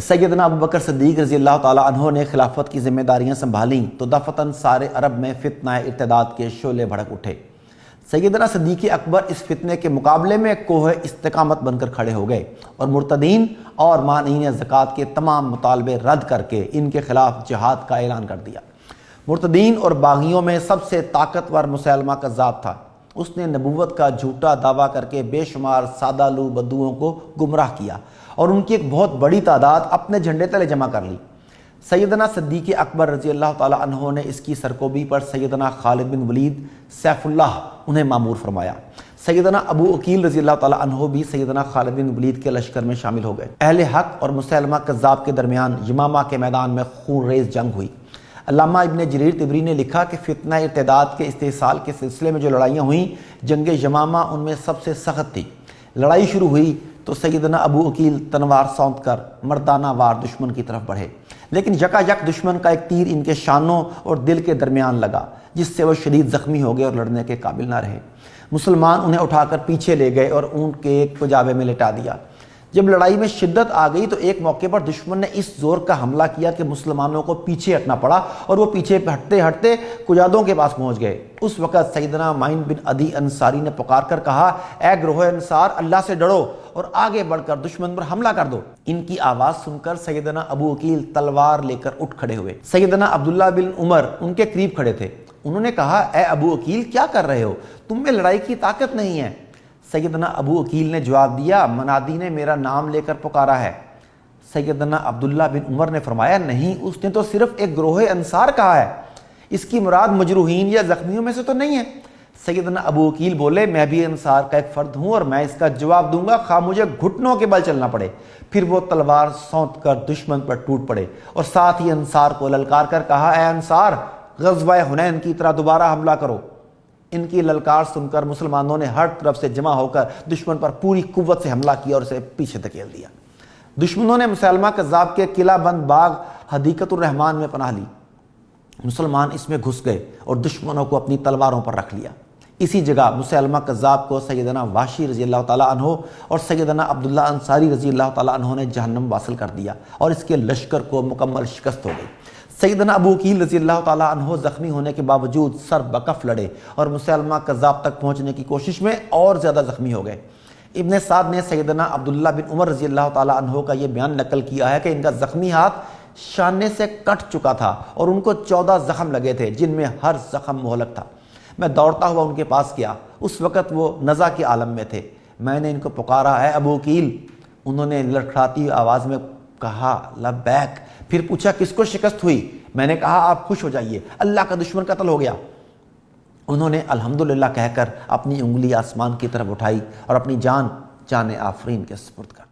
سیدنا ابو بکر صدیق رضی اللہ تعالیٰ عنہ نے خلافت کی ذمہ داریاں سنبھالیں تو دفعتاً سارے عرب میں فتنہ ارتداد کے شعلے بھڑک اٹھے۔ سیدنا صدیق اکبر اس فتنے کے مقابلے میں کوہ استقامت بن کر کھڑے ہو گئے اور مرتدین اور مانعین زکوٰۃ کے تمام مطالبے رد کر کے ان کے خلاف جہاد کا اعلان کر دیا۔ مرتدین اور باغیوں میں سب سے طاقتور مسیلمہ کذاب تھا۔ اس نے نبوت کا جھوٹا دعویٰ کر کے بے شمار سادہ لو بدوؤں کو گمراہ کیا اور ان کی ایک بہت بڑی تعداد اپنے جھنڈے تلے جمع کر لی۔ سیدنا صدیق اکبر رضی اللہ تعالیٰ عنہ نے اس کی سرکوبی پر سیدنا خالد بن ولید سیف اللہ انہیں مامور فرمایا۔ سیدنا ابو عقیل رضی اللہ تعالیٰ عنہ بھی سیدنا خالد بن ولید کے لشکر میں شامل ہو گئے۔ اہل حق اور مسیلمہ کذاب کے درمیان یمامہ کے میدان میں خون ریز جنگ ہوئی۔ علامہ ابن جریر طبری نے لکھا کہ فتنہ ارتداد کے استحصال کے سلسلے میں جو لڑائیاں ہوئیں، جنگ یمامہ ان میں سب سے سخت تھی۔ لڑائی شروع ہوئی تو سیدنا ابو عقیل تلوار سونت کر مردانہ وار دشمن کی طرف بڑھے، لیکن یکا یک دشمن کا ایک تیر ان کے شانوں اور دل کے درمیان لگا، جس سے وہ شدید زخمی ہو گئے اور لڑنے کے قابل نہ رہے۔ مسلمان انہیں اٹھا کر پیچھے لے گئے اور اونٹ کے ایک پجابے میں لٹا دیا۔ جب لڑائی میں شدت آ گئی تو ایک موقع پر دشمن نے اس زور کا حملہ کیا کہ مسلمانوں کو پیچھے ہٹنا پڑا اور وہ پیچھے ہٹتے ہٹتے قجادوں کے پاس پہنچ گئے۔ اس وقت سیدنا معین بن عدی انصاری نے پکار کر کہا، اے گروہ انصار، اللہ سے ڈرو اور آگے بڑھ کر دشمن پر حملہ کر دو۔ ان کی آواز سن کر سیدنا ابو عقیل تلوار لے کر اٹھ کھڑے ہوئے۔ سیدنا عبداللہ بن عمر ان کے قریب کھڑے تھے۔ انہوں نے کہا، اے ابو عقیل، کیا کر رہے ہو؟ تم میں لڑائی کی طاقت نہیں ہے۔ سیدنا ابو عقیل نے جواب دیا، منادی نے میرا نام لے کر پکارا ہے۔ سیدنا عبداللہ بن عمر نے فرمایا، نہیں، اس نے تو صرف ایک گروہ انصار کہا ہے، اس کی مراد مجروحین یا زخمیوں میں سے تو نہیں ہے۔ سیدنا ابو عقیل بولے، میں بھی انصار کا ایک فرد ہوں اور میں اس کا جواب دوں گا خواہ مجھے گھٹنوں کے بل چلنا پڑے۔ پھر وہ تلوار سونت کر دشمن پر ٹوٹ پڑے اور ساتھ ہی انصار کو للکار کر کہا، اے انصار، غزوہ حنین کی طرح دوبارہ حملہ کرو۔ ان کی للکار سن کر مسلمانوں نے ہر طرف سے جمع ہو کر دشمن پر پوری قوت سے حملہ کیا اور اسے پیچھے دھکیل دیا۔ دشمنوں نے مسیلمہ کذاب کے قلعہ بند باغ حدیقۃ الرحمن میں پناہ لی۔ مسلمان اس میں گھس گئے اور دشمنوں کو اپنی تلواروں پر رکھ لیا۔ اسی جگہ مسیلمہ کذاب کو سیدنا واشی رضی اللہ تعالیٰ عنہ اور سیدنا عبداللہ انصاری رضی اللہ تعالیٰ عنہ نے جہنم واصل کر دیا اور اس کے لشکر کو مکمل شکست ہو گئی۔ سیدنا ابو عقیل رضی اللہ تعالیٰ عنہ زخمی ہونے کے باوجود سر بکف لڑے اور مسیلمہ کذاب تک پہنچنے کی کوشش میں اور زیادہ زخمی ہو گئے۔ ابن سعد نے سیدنا عبداللہ بن عمر رضی اللہ تعالیٰ عنہ کا یہ بیان نقل کیا ہے کہ ان کا زخمی ہاتھ شانے سے کٹ چکا تھا اور ان کو 14 زخم لگے تھے، جن میں ہر زخم مہلک تھا۔ میں دوڑتا ہوا ان کے پاس گیا، اس وقت وہ نزع کے عالم میں تھے۔ میں نے ان کو پکارا، اے ابو عقیل۔ انہوں نے لڑکھڑاتی آواز میں کہا، لبیک۔ پھر پوچھا، کس کو شکست ہوئی؟ میں نے کہا، آپ خوش ہو جائیے، اللہ کا دشمن قتل ہو گیا۔ انہوں نے الحمدللہ کہہ کر اپنی انگلی آسمان کی طرف اٹھائی اور اپنی جان آفرین کے سپرد کر